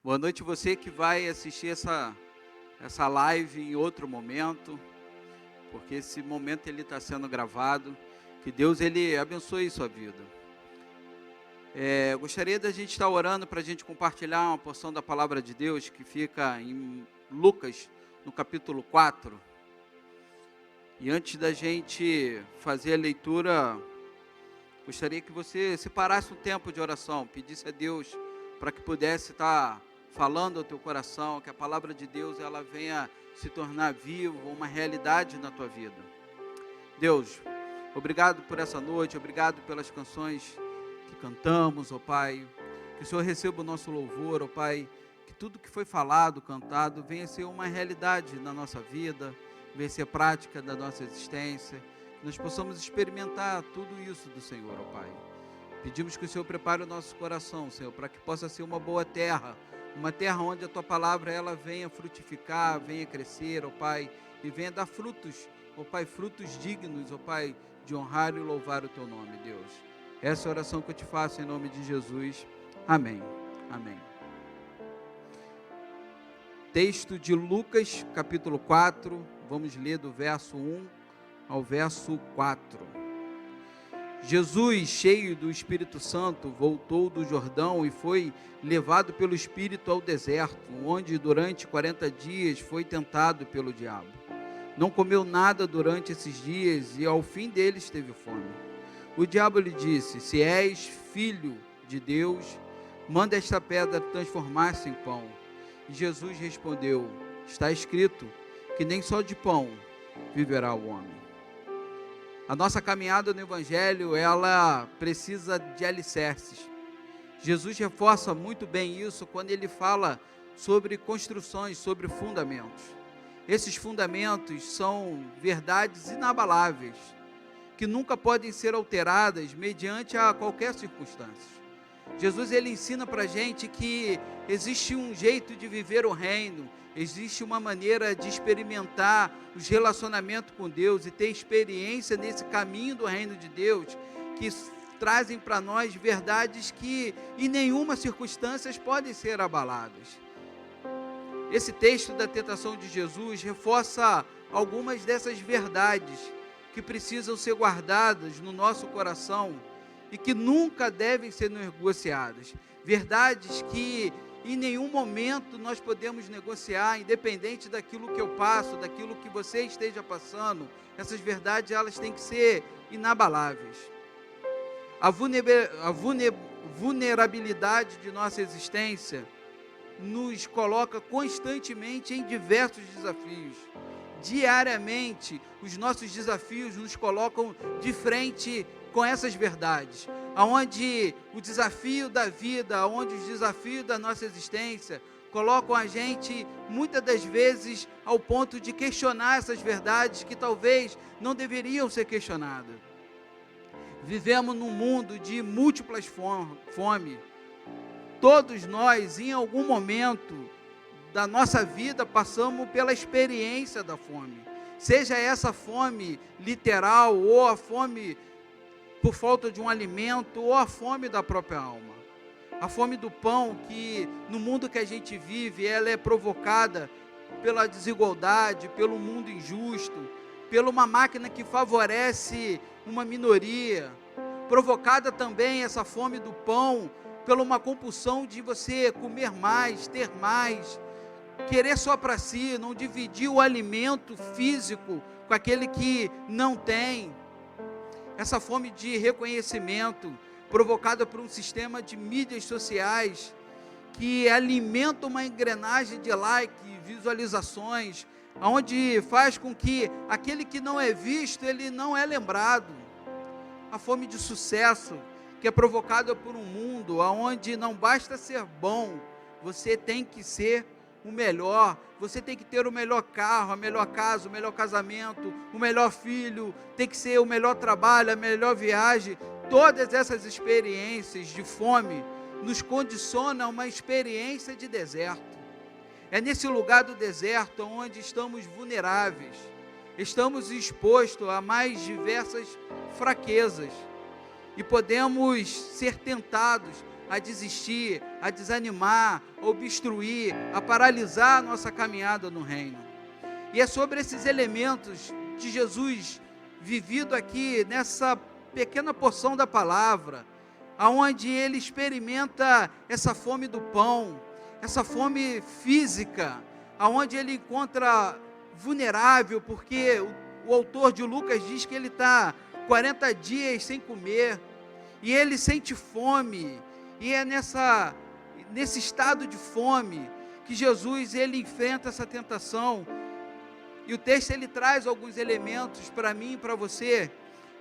Boa noite você que vai assistir essa live em outro momento, porque esse momento ele está sendo gravado. Que Deus ele abençoe sua vida. Gostaria da gente estar orando para a gente compartilhar uma porção da palavra de Deus que fica em Lucas, no capítulo 4. E antes da gente fazer a leitura, gostaria que você separasse um tempo de oração, pedisse a Deus para que pudesse estar falando ao teu coração, que a palavra de Deus ela venha se tornar viva, uma realidade na tua vida. Deus, obrigado por essa noite, obrigado pelas canções que cantamos, ó Pai, que o Senhor receba o nosso louvor, ó Pai, que tudo que foi falado, cantado, venha ser uma realidade na nossa vida, venha ser prática da nossa existência, que nós possamos experimentar tudo isso do Senhor, ó Pai. Pedimos que o Senhor prepare o nosso coração, Senhor, para que possa ser uma boa terra, uma terra onde a Tua palavra ela venha frutificar, venha crescer, ó Pai, e venha dar frutos, ó Pai, frutos dignos, ó Pai, de honrar e louvar o Teu nome, Deus. Essa é a oração que eu te faço em nome de Jesus. Amém. Amém. Texto de Lucas, capítulo 4, vamos ler do verso 1 ao verso 4. Jesus, cheio do Espírito Santo, voltou do Jordão e foi levado pelo Espírito ao deserto, onde durante 40 dias foi tentado pelo diabo. Não comeu nada durante esses dias e ao fim deles teve fome. O diabo lhe disse: se és filho de Deus, manda esta pedra transformar-se em pão. E Jesus respondeu: está escrito que nem só de pão viverá o homem. A nossa caminhada no Evangelho, ela precisa de alicerces. Jesus reforça muito bem isso quando ele fala sobre construções, sobre fundamentos. Esses fundamentos são verdades inabaláveis, que nunca podem ser alteradas mediante a qualquer circunstância. Jesus ele ensina para a gente que existe um jeito de viver o reino, existe uma maneira de experimentar os relacionamentos com Deus e ter experiência nesse caminho do reino de Deus, que trazem para nós verdades que em nenhuma circunstância podem ser abaladas. Esse texto da tentação de Jesus reforça algumas dessas verdades que precisam ser guardadas no nosso coração e que nunca devem ser negociadas. Verdades que em nenhum momento nós podemos negociar, independente daquilo que eu passo, daquilo que você esteja passando. Essas verdades elas têm que ser inabaláveis. A vulnerabilidade de nossa existência nos coloca constantemente em diversos desafios. Diariamente, os nossos desafios nos colocam de frente com essas verdades, aonde o desafio da vida, aonde os desafios da nossa existência colocam a gente, muitas das vezes, ao ponto de questionar essas verdades que talvez não deveriam ser questionadas. Vivemos num mundo de múltiplas fomes. Todos nós, em algum momento da nossa vida, passamos pela experiência da fome. Seja essa fome literal, ou a fome por falta de um alimento, ou a fome da própria alma. A fome do pão, que no mundo que a gente vive, ela é provocada pela desigualdade, pelo mundo injusto, pela uma máquina que favorece uma minoria. Provocada também essa fome do pão, pela uma compulsão de você comer mais, ter mais, querer só para si, não dividir o alimento físico com aquele que não tem. Essa fome de reconhecimento, provocada por um sistema de mídias sociais, que alimenta uma engrenagem de like, visualizações, onde faz com que aquele que não é visto, ele não é lembrado. A fome de sucesso, que é provocada por um mundo onde não basta ser bom, você tem que ser o melhor, você tem que ter o melhor carro, a melhor casa, o melhor casamento, o melhor filho, tem que ser o melhor trabalho, a melhor viagem. Todas essas experiências de fome nos condicionam a uma experiência de deserto. É nesse lugar do deserto onde estamos vulneráveis, estamos expostos a mais diversas fraquezas e podemos ser tentados a desistir, a desanimar, a obstruir, a paralisar a nossa caminhada no reino. E é sobre esses elementos de Jesus vivido aqui nessa pequena porção da palavra, aonde ele experimenta essa fome do pão, essa fome física, aonde ele encontra vulnerável, porque o autor de Lucas diz que ele está 40 dias sem comer, e ele sente fome, e é nesse estado de fome que Jesus ele enfrenta essa tentação. E o texto ele traz alguns elementos para mim e para você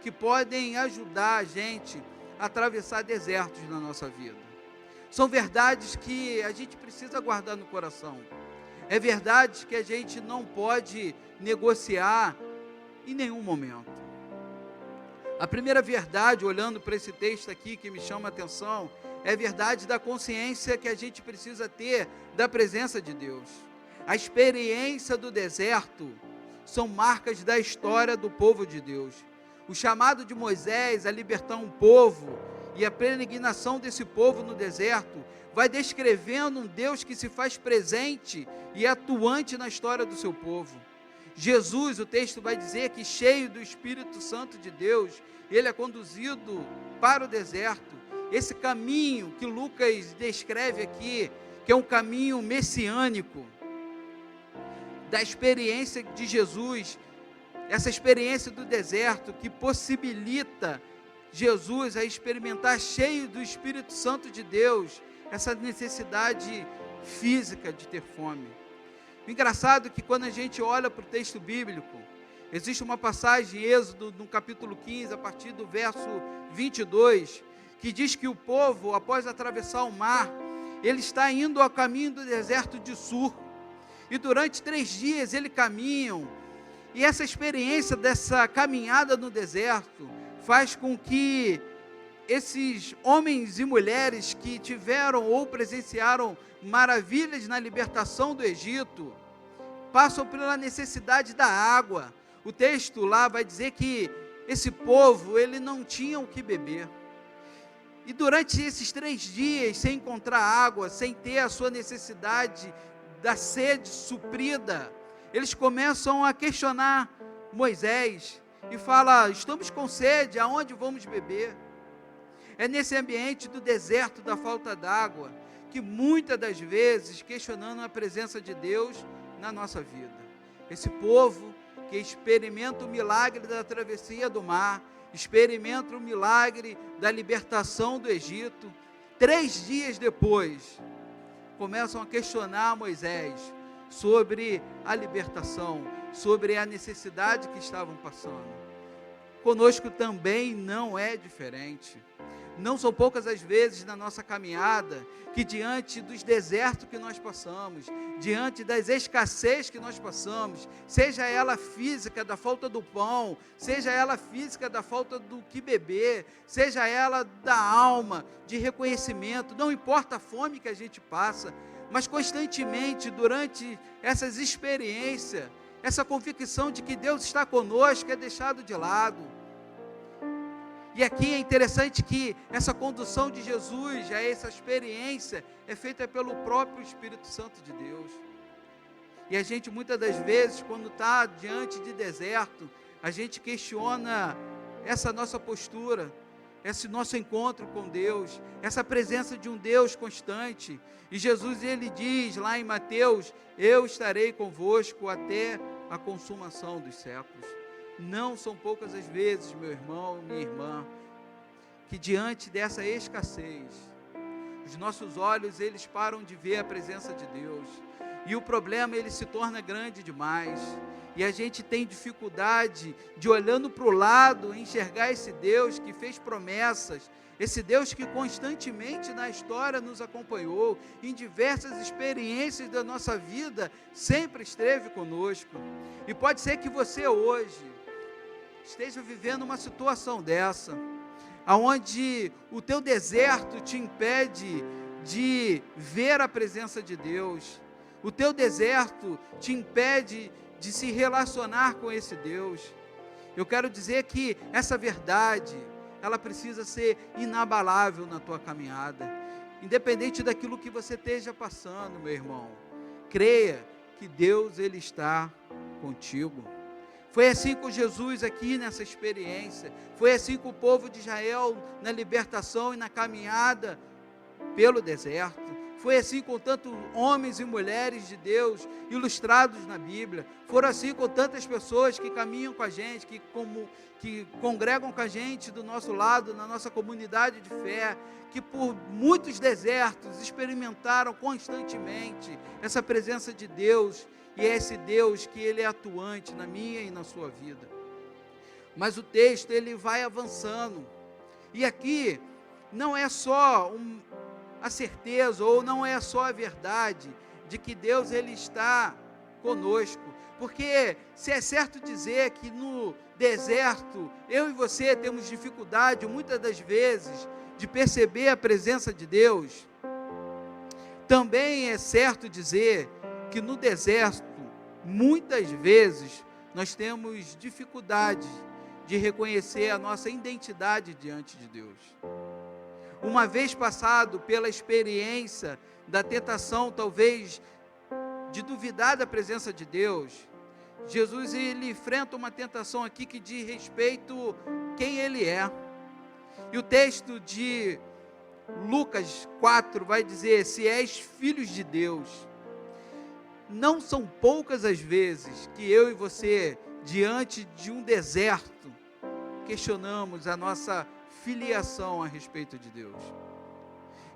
que podem ajudar a gente a atravessar desertos na nossa vida. São verdades que a gente precisa guardar no coração. É verdade que a gente não pode negociar em nenhum momento. A primeira verdade, olhando para esse texto aqui que me chama a atenção, é a verdade da consciência que a gente precisa ter da presença de Deus. A experiência do deserto são marcas da história do povo de Deus. O chamado de Moisés a libertar um povo e a peregrinação desse povo no deserto vai descrevendo um Deus que se faz presente e atuante na história do seu povo. Jesus, o texto vai dizer que cheio do Espírito Santo de Deus, ele é conduzido para o deserto. Esse caminho que Lucas descreve aqui, que é um caminho messiânico, da experiência de Jesus, essa experiência do deserto que possibilita Jesus a experimentar cheio do Espírito Santo de Deus, essa necessidade física de ter fome. O engraçado é que quando a gente olha para o texto bíblico, existe uma passagem em Êxodo, no capítulo 15, a partir do verso 22, que diz que o povo, após atravessar o mar, ele está indo ao caminho do deserto de Sur, e durante 3 dias eles caminham, e essa experiência dessa caminhada no deserto, faz com que esses homens e mulheres que tiveram ou presenciaram maravilhas na libertação do Egito, passam pela necessidade da água. O texto lá vai dizer que esse povo, ele não tinha o que beber. E durante esses 3 dias, sem encontrar água, sem ter a sua necessidade da sede suprida, eles começam a questionar Moisés e falam: estamos com sede, aonde vamos beber? É nesse ambiente do deserto, da falta d'água, que muitas das vezes questionando a presença de Deus na nossa vida. Esse povo que experimenta o milagre da travessia do mar, experimenta o milagre da libertação do Egito, 3 dias depois, começam a questionar Moisés sobre a libertação, sobre a necessidade que estavam passando. Conosco também não é diferente. Não são poucas as vezes na nossa caminhada que diante dos desertos que nós passamos, diante das escassez que nós passamos, seja ela física da falta do pão, seja ela física da falta do que beber, seja ela da alma, de reconhecimento, não importa a fome que a gente passa, mas constantemente durante essas experiências, essa convicção de que Deus está conosco é deixado de lado. E aqui é interessante que essa condução de Jesus a essa experiência é feita pelo próprio Espírito Santo de Deus. E a gente muitas das vezes, quando está diante de deserto, a gente questiona essa nossa postura, esse nosso encontro com Deus, essa presença de um Deus constante. E Jesus, ele diz lá em Mateus: eu estarei convosco até a consumação dos séculos. Não são poucas as vezes, meu irmão, minha irmã, que diante dessa escassez, os nossos olhos, eles param de ver a presença de Deus, e o problema, ele se torna grande demais, e a gente tem dificuldade de, olhando para o lado, enxergar esse Deus que fez promessas, esse Deus que constantemente na história nos acompanhou, em diversas experiências da nossa vida, sempre esteve conosco. E pode ser que você hoje esteja vivendo uma situação dessa, aonde o teu deserto te impede de ver a presença de Deus, o teu deserto te impede de se relacionar com esse Deus. Eu quero dizer que essa verdade, ela precisa ser inabalável na tua caminhada. Independente daquilo que você esteja passando, meu irmão, creia que Deus, Ele está contigo. Foi assim com Jesus aqui nessa experiência, foi assim com o povo de Israel na libertação e na caminhada pelo deserto, foi assim com tantos homens e mulheres de Deus ilustrados na Bíblia, foram assim com tantas pessoas que caminham com a gente, que congregam com a gente do nosso lado, na nossa comunidade de fé, que por muitos desertos experimentaram constantemente essa presença de Deus, e é esse Deus que Ele é atuante na minha e na sua vida. Mas o texto, ele vai avançando, e aqui não é só a certeza, ou não é só a verdade, de que Deus, Ele está conosco, porque se é certo dizer que no deserto, eu e você temos dificuldade, muitas das vezes, de perceber a presença de Deus, também é certo dizer que no deserto, muitas vezes, nós temos dificuldade de reconhecer a nossa identidade diante de Deus. Uma vez passado pela experiência da tentação, talvez, de duvidar da presença de Deus, Jesus, ele enfrenta uma tentação aqui que diz respeito a quem Ele é. E o texto de Lucas 4 vai dizer: se és filhos de Deus. Não são poucas as vezes que eu e você, diante de um deserto, questionamos a nossa filiação a respeito de Deus.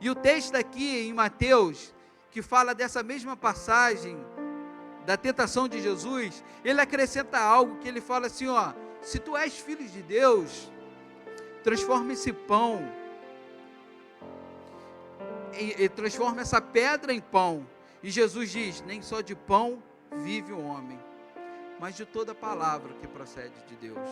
E o texto aqui em Mateus, que fala dessa mesma passagem da tentação de Jesus, ele acrescenta algo, que ele fala assim, ó: se tu és filho de Deus, transforma esse pão, e transforma essa pedra em pão. E Jesus diz: nem só de pão vive o homem, mas de toda palavra que procede de Deus.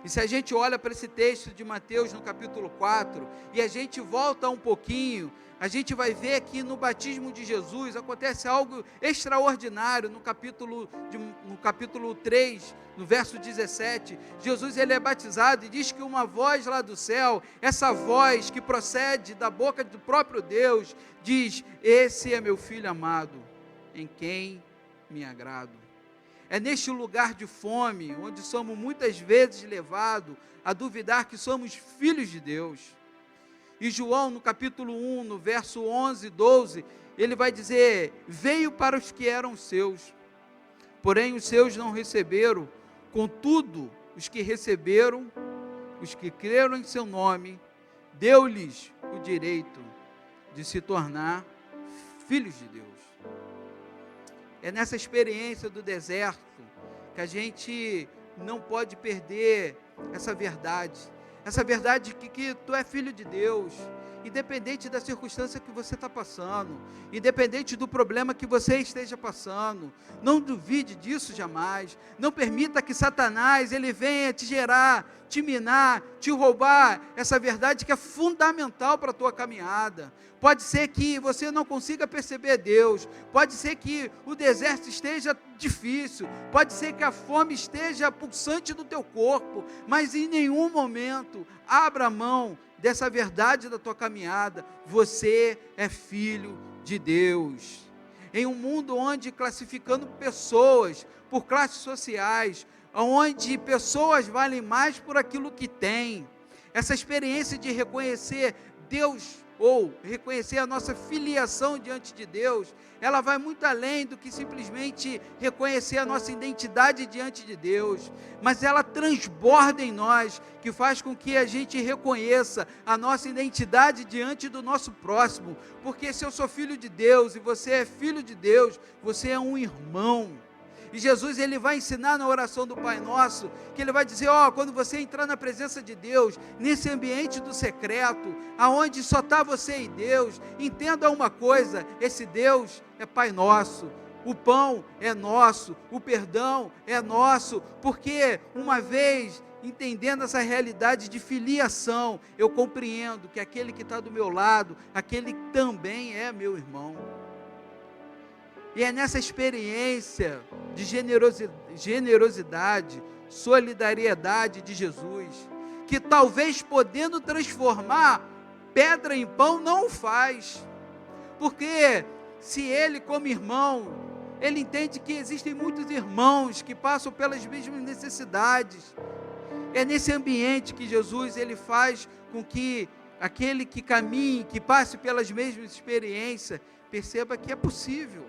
E se a gente olha para esse texto de Mateus no capítulo 4, e a gente volta um pouquinho, a gente vai ver que no batismo de Jesus acontece algo extraordinário. No capítulo 3, no verso 17, Jesus, ele é batizado, e diz que uma voz lá do céu, essa voz que procede da boca do próprio Deus, diz: esse é meu filho amado, em quem me agrado. É neste lugar de fome, onde somos muitas vezes levados a duvidar que somos filhos de Deus. E João, no capítulo 1, no verso 11 e 12, ele vai dizer: veio para os que eram seus, porém os seus não receberam, contudo, os que receberam, os que creram em seu nome, deu-lhes o direito de se tornar filhos de Deus. É nessa experiência do deserto que a gente não pode perder essa verdade que tu é filho de Deus, independente da circunstância que você está passando, independente do problema que você esteja passando. Não duvide disso jamais. Não permita que Satanás, ele venha te gerar, te minar, te roubar essa verdade que é fundamental para a tua caminhada. Pode ser que você não consiga perceber Deus, pode ser que o deserto esteja difícil, pode ser que a fome esteja pulsante no teu corpo, mas em nenhum momento abra mão dessa verdade da tua caminhada. Você é filho de Deus. Em um mundo onde classificando pessoas por classes sociais, onde pessoas valem mais por aquilo que têm, essa experiência de reconhecer Deus, ou reconhecer a nossa filiação diante de Deus, ela vai muito além do que simplesmente reconhecer a nossa identidade diante de Deus, mas ela transborda em nós, que faz com que a gente reconheça a nossa identidade diante do nosso próximo, porque se eu sou filho de Deus, e você é filho de Deus, você é um irmão. E Jesus, ele vai ensinar na oração do Pai Nosso, que ele vai dizer, quando você entrar na presença de Deus, nesse ambiente do secreto, aonde só está você e Deus, entenda uma coisa: esse Deus é Pai Nosso, o pão é nosso, o perdão é nosso, porque uma vez entendendo essa realidade de filiação, eu compreendo que aquele que está do meu lado, aquele também é meu irmão. E é nessa experiência de generosidade, solidariedade de Jesus, que talvez podendo transformar pedra em pão, não o faz. Porque se ele, como irmão, ele entende que existem muitos irmãos que passam pelas mesmas necessidades. É nesse ambiente que Jesus ele faz com que aquele que caminhe, que passe pelas mesmas experiências, perceba que é possível.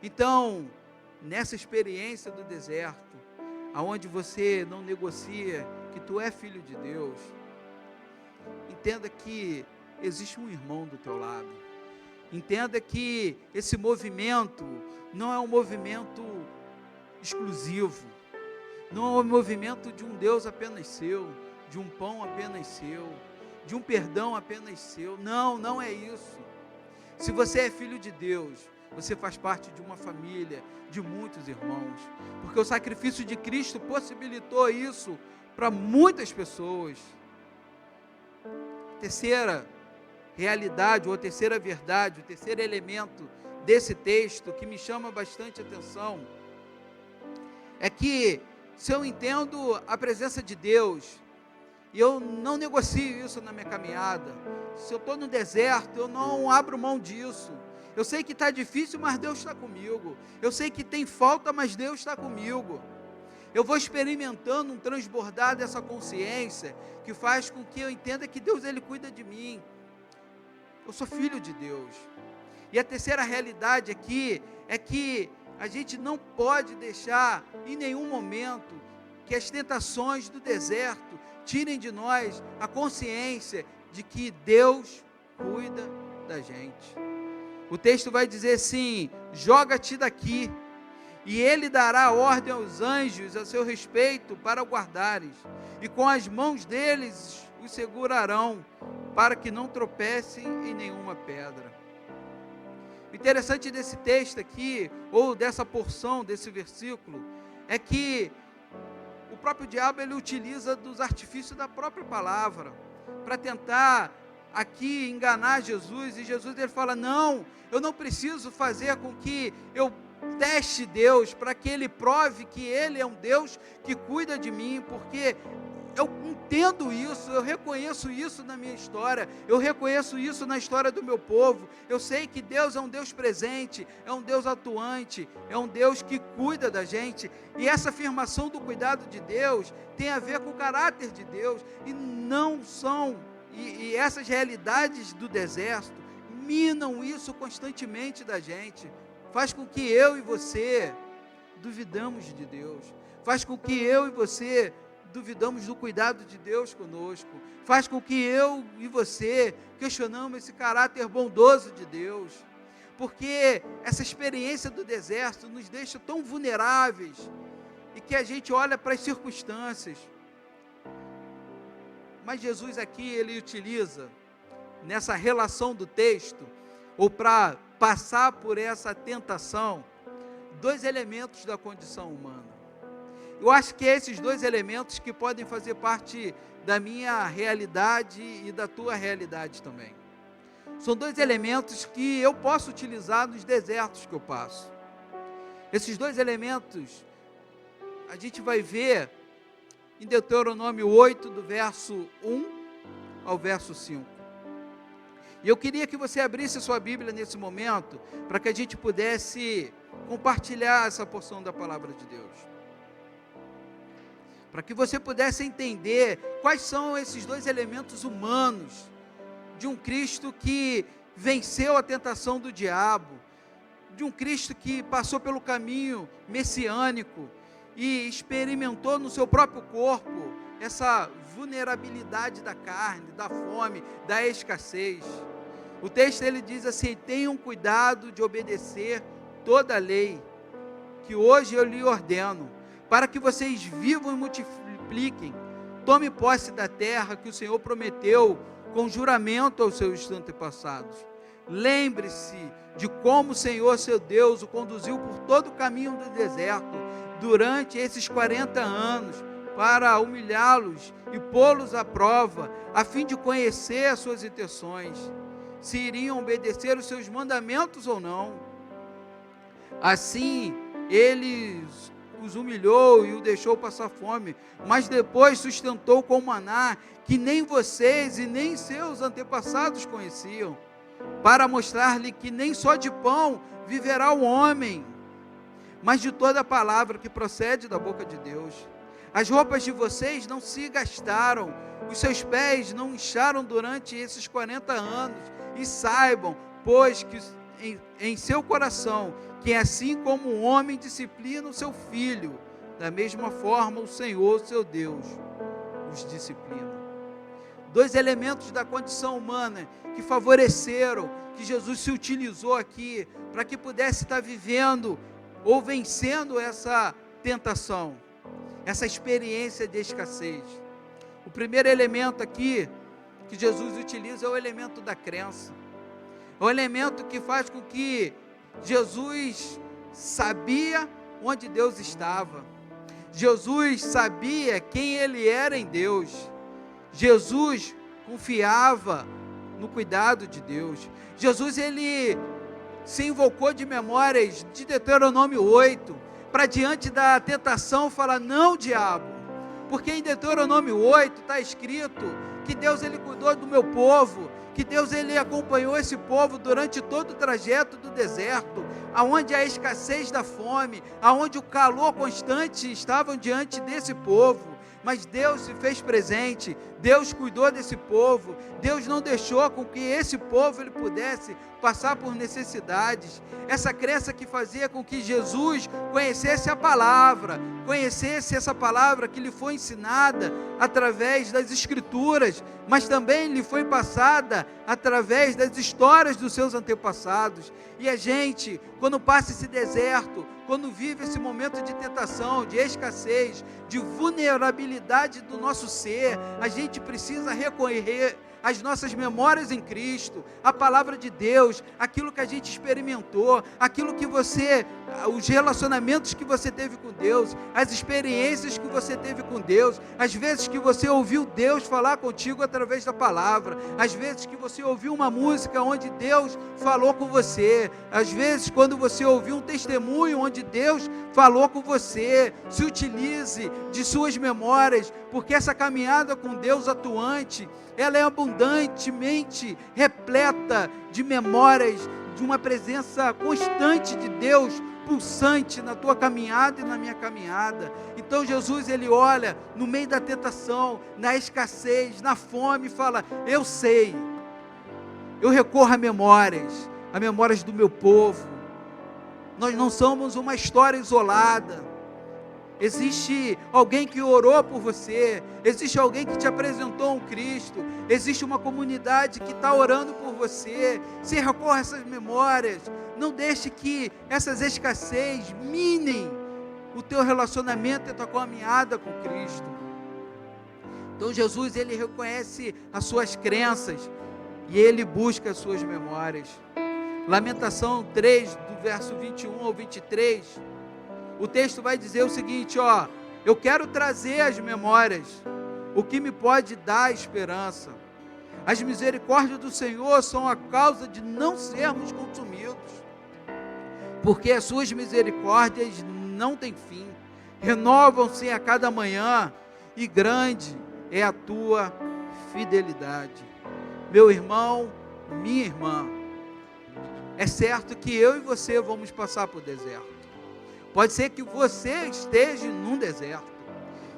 Então, nessa experiência do deserto, aonde você não negocia que tu é filho de Deus, entenda que existe um irmão do teu lado. Entenda que esse movimento não é um movimento exclusivo, não é um movimento de um Deus apenas seu, de um pão apenas seu, de um perdão apenas seu. Não, não é isso. Se você é filho de Deus, você faz parte de uma família, de muitos irmãos, porque o sacrifício de Cristo possibilitou isso para muitas pessoas. Terceira realidade, ou terceira verdade, o terceiro elemento desse texto que me chama bastante atenção, é que se eu entendo a presença de Deus, e eu não negocio isso na minha caminhada, se eu estou no deserto, eu não abro mão disso. Eu sei que está difícil, mas Deus está comigo. Eu sei que tem falta, mas Deus está comigo. Eu vou experimentando um transbordar dessa consciência, que faz com que eu entenda que Deus ele cuida de mim. Eu sou filho de Deus. E a terceira realidade aqui é que a gente não pode deixar em nenhum momento que as tentações do deserto tirem de nós a consciência de que Deus cuida da gente. O texto vai dizer assim: joga-te daqui, e ele dará ordem aos anjos a seu respeito para o guardares, e com as mãos deles os segurarão, para que não tropecem em nenhuma pedra. O interessante desse texto aqui, ou dessa porção, desse versículo, é que o próprio diabo ele utiliza dos artifícios da própria palavra, para tentar aqui enganar Jesus, e Jesus ele fala: não, eu não preciso fazer com que eu teste Deus, para que ele prove que ele é um Deus que cuida de mim, porque eu entendo isso, eu reconheço isso na minha história, eu reconheço isso na história do meu povo, eu sei que Deus é um Deus presente, é um Deus atuante, é um Deus que cuida da gente, e essa afirmação do cuidado de Deus tem a ver com o caráter de Deus, e não são, e essas realidades do deserto minam isso constantemente da gente, faz com que eu e você duvidamos de Deus, faz com que eu e você duvidamos do cuidado de Deus conosco, faz com que eu e você questionamos esse caráter bondoso de Deus, porque essa experiência do deserto nos deixa tão vulneráveis, e que a gente olha para as circunstâncias, mas Jesus aqui, ele utiliza, nessa relação do texto, ou para passar por essa tentação, dois elementos da condição humana. Eu acho que é esses dois elementos que podem fazer parte da minha realidade e da tua realidade também. São dois elementos que eu posso utilizar nos desertos que eu passo. Esses dois elementos, a gente vai ver em Deuteronômio 8, do verso 1 ao verso 5. E eu queria que você abrisse a sua Bíblia nesse momento, para que a gente pudesse compartilhar essa porção da palavra de Deus, para que você pudesse entender quais são esses dois elementos humanos, de um Cristo que venceu a tentação do diabo, de um Cristo que passou pelo caminho messiânico, e experimentou no seu próprio corpo, essa vulnerabilidade da carne, da fome, da escassez. O texto ele diz assim: tenham cuidado de obedecer toda a lei, que hoje eu lhe ordeno, para que vocês vivam e multipliquem, tome posse da terra que o Senhor prometeu com juramento aos seus antepassados. Lembre-se de como o Senhor seu Deus o conduziu por todo o caminho do deserto, durante esses 40 anos, para humilhá-los e pô-los à prova, a fim de conhecer as suas intenções, se iriam obedecer os seus mandamentos ou não. Assim, eles os humilhou e o deixou passar fome, mas depois sustentou com maná, que nem vocês e nem seus antepassados conheciam, para mostrar-lhe que nem só de pão viverá o homem, mas de toda a palavra que procede da boca de Deus. As roupas de vocês não se gastaram, os seus pés não incharam durante esses 40 anos, e saibam, pois, que em seu coração, que assim como o homem disciplina o seu filho, da mesma forma o Senhor, seu Deus, os disciplina. Dois elementos da condição humana que favoreceram, que Jesus se utilizou aqui, para que pudesse estar vivendo ou vencendo essa tentação, essa experiência de escassez. O primeiro elemento aqui que Jesus utiliza é o elemento da crença. É o elemento que faz com que Jesus sabia onde Deus estava. Jesus sabia quem Ele era em Deus. Jesus confiava no cuidado de Deus. Jesus, Ele se invocou de memórias de Deuteronômio 8, para diante da tentação falar: não, diabo, porque em Deuteronômio 8 está escrito que Deus, Ele cuidou do meu povo, que Deus, Ele acompanhou esse povo durante todo o trajeto do deserto, aonde a escassez da fome, aonde o calor constante estavam diante desse povo, mas Deus se fez presente, Deus cuidou desse povo, Deus não deixou com que esse povo ele pudesse passar por necessidades. Essa crença que fazia com que Jesus conhecesse a palavra, conhecesse essa palavra que lhe foi ensinada através das Escrituras, mas também lhe foi passada através das histórias dos seus antepassados. E a gente, quando passa esse deserto, quando vive esse momento de tentação, de escassez, de vulnerabilidade do nosso ser, a gente precisa recorrer às nossas memórias em Cristo, a palavra de Deus, aquilo que a gente experimentou, aquilo que você, os relacionamentos que você teve com Deus, as experiências que você teve com Deus, as vezes que você ouviu Deus falar contigo através da palavra, as vezes que você ouviu uma música onde Deus falou com você, às vezes quando você ouviu um testemunho onde Deus falou com você. Se utilize de suas memórias, porque essa caminhada com Deus atuante, ela é abundantemente repleta de memórias, de uma presença constante de Deus, pulsante na tua caminhada e na minha caminhada. Então Jesus, ele olha no meio da tentação, na escassez, na fome, e fala: eu sei, eu recorro a memórias do meu povo. Nós não somos uma história isolada. Existe alguém que orou por você, existe alguém que te apresentou um Cristo, existe uma comunidade que está orando por você. Se recorra a essas memórias, não deixe que essas escassez minem o teu relacionamento e a tua caminhada com Cristo. Então Jesus, ele reconhece as suas crenças e ele busca as suas memórias. Lamentação 3, do verso 21 ao 23, o texto vai dizer o seguinte: eu quero trazer as memórias, o que me pode dar esperança. As misericórdias do Senhor são a causa de não sermos consumidos, porque as suas misericórdias não têm fim, renovam-se a cada manhã, e grande é a tua fidelidade. Meu irmão, minha irmã, é certo que eu e você vamos passar por deserto. Pode ser que você esteja num deserto,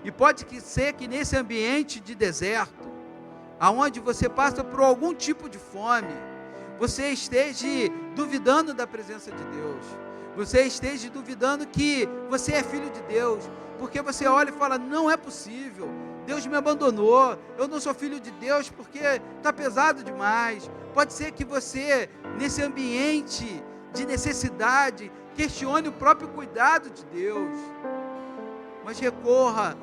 e pode ser que nesse ambiente de deserto, aonde você passa por algum tipo de fome, você esteja duvidando da presença de Deus, você esteja duvidando que você é filho de Deus, porque você olha e fala: não é possível, Deus me abandonou, eu não sou filho de Deus porque está pesado demais. Pode ser que você, nesse ambiente de necessidade, questione o próprio cuidado de Deus, mas recorra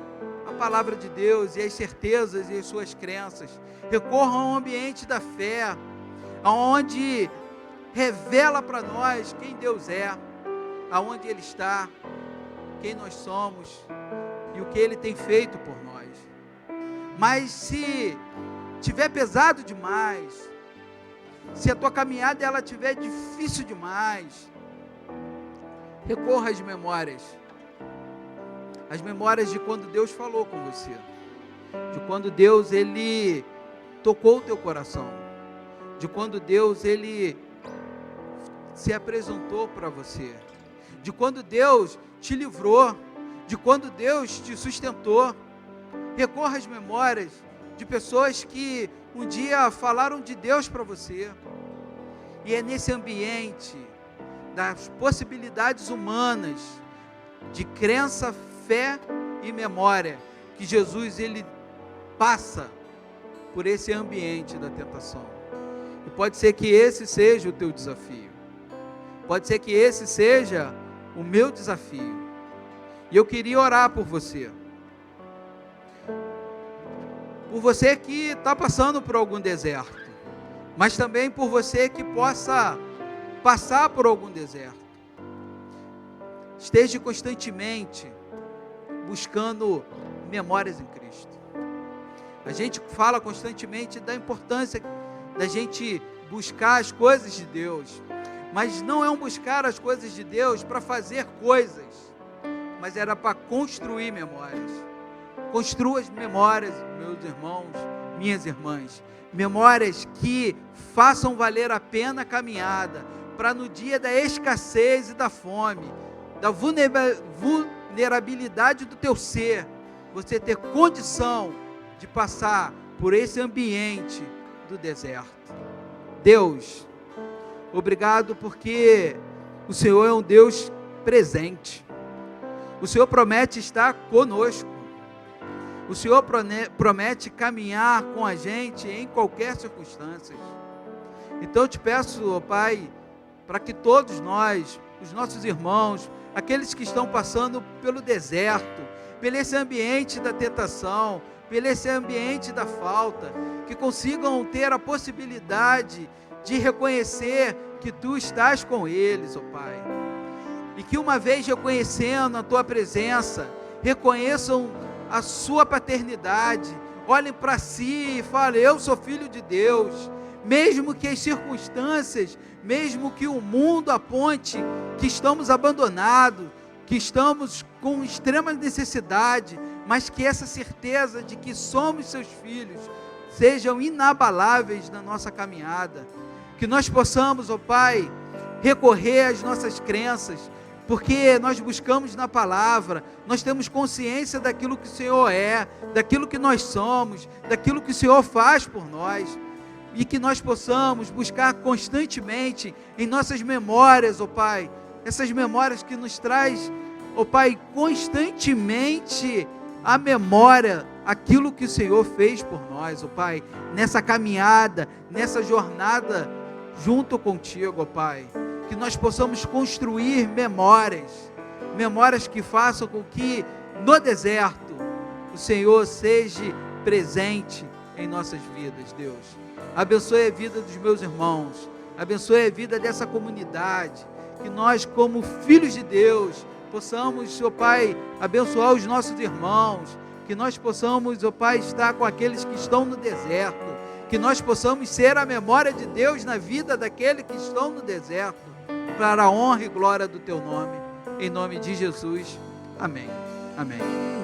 à palavra de Deus e às certezas e às suas crenças. Recorra a um ambiente da fé, aonde revela para nós quem Deus é, aonde Ele está, quem nós somos e o que Ele tem feito por nós. Mas se tiver pesado demais, se a tua caminhada ela tiver difícil demais, recorra às memórias. as memórias de quando Deus falou com você, de quando Deus, Ele tocou o teu coração, de quando Deus, Ele se apresentou para você, de quando Deus te livrou, de quando Deus te sustentou. Recorra às memórias de pessoas que um dia falaram de Deus para você, e é nesse ambiente das possibilidades humanas, de crença, fé e memória, que Jesus, Ele passa por esse ambiente da tentação. E pode ser que esse seja o teu desafio, pode ser que esse seja o meu desafio, e eu queria orar por você que está passando por algum deserto, mas também por você que possa passar por algum deserto. Esteja constantemente buscando memórias em Cristo. A gente fala constantemente da importância da gente buscar as coisas de Deus, mas não é um buscar as coisas de Deus para fazer coisas, mas era para construir memórias. Construa as memórias, meus irmãos, minhas irmãs, memórias que façam valer a pena a caminhada, para no dia da escassez e da fome, da vulnerabilidade do teu ser, você ter condição de passar por esse ambiente do deserto. Deus, obrigado porque o Senhor é um Deus presente. O Senhor promete estar conosco. O Senhor promete caminhar com a gente em qualquer circunstância. Então eu te peço, ó Pai, para que todos nós, os nossos irmãos, aqueles que estão passando pelo deserto, pelo esse ambiente da tentação, pelo esse ambiente da falta, que consigam ter a possibilidade de reconhecer que Tu estás com eles, ó Pai. E que uma vez reconhecendo a Tua presença, reconheçam a Sua paternidade, olhem para si e falem: eu sou filho de Deus. Mesmo que as circunstâncias, mesmo que o mundo aponte que estamos abandonados, que estamos com extrema necessidade, mas que essa certeza de que somos seus filhos sejam inabaláveis na nossa caminhada, que nós possamos, ó Pai, recorrer às nossas crenças, porque nós buscamos na palavra, nós temos consciência daquilo que o Senhor é, daquilo que nós somos, daquilo que o Senhor faz por nós, e que nós possamos buscar constantemente em nossas memórias, ó Pai, essas memórias que nos traz, ó Pai, constantemente a memória, aquilo que o Senhor fez por nós, ó Pai, nessa caminhada, nessa jornada junto contigo, ó Pai, que nós possamos construir memórias que façam com que no deserto o Senhor seja presente em nossas vidas, Deus. Abençoe a vida dos meus irmãos, abençoe a vida dessa comunidade, que nós, como filhos de Deus, possamos, ó Pai, abençoar os nossos irmãos, que nós possamos, ó Pai, estar com aqueles que estão no deserto, que nós possamos ser a memória de Deus na vida daqueles que estão no deserto, para a honra e glória do Teu nome, em nome de Jesus, amém, amém.